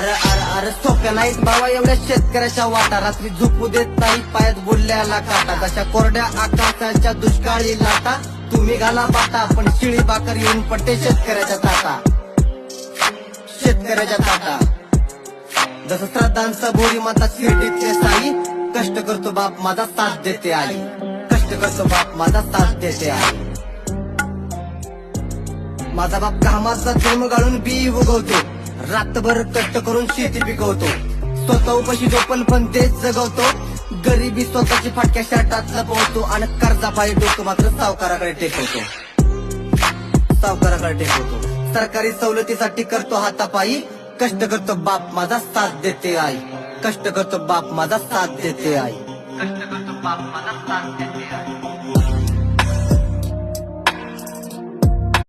अरे अरे अरे सोप्या नाहीत बाबा एवढ्या शेतकऱ्याच्या वाटा, रात्री झोपू देत नाही पायात बोलल्याला काटा, तशा कोरड्या आकाशाच्या दुष्काळी लाटा, तुम्ही घाला बाटा पण शिळी भाकर येऊन पडते शेतकऱ्याच्या ताटा, शेतकऱ्याच्या ताटा. जसं श्रद्धांचा बोरी माता शिर्डीतले साई, कष्ट करतो बाप माझा साथ देते आई, कष्ट करतो बाप माझा साथ देते आई. माझा बाप घामाचा जन्म गाळून बी उगवतो, रातभर कष्ट करून शेती पिकवतो, स्वतः उपाशी झोपण पण देश जगवतो, गरिबी स्वतःची फाटक्या शर्टात लपवतो आणि कर्जापायी डोकं मात्र सावकाराकडे टेकवतो, सावकाराकडे टेकवतो. सरकारी सवलतीसाठी करतो हातापायी, कष्ट करतो बाप माझा साथ देते आई, कष्ट करतो बाप माझा साथ देते आई, कष्ट करतो बाप माझा साथ देते.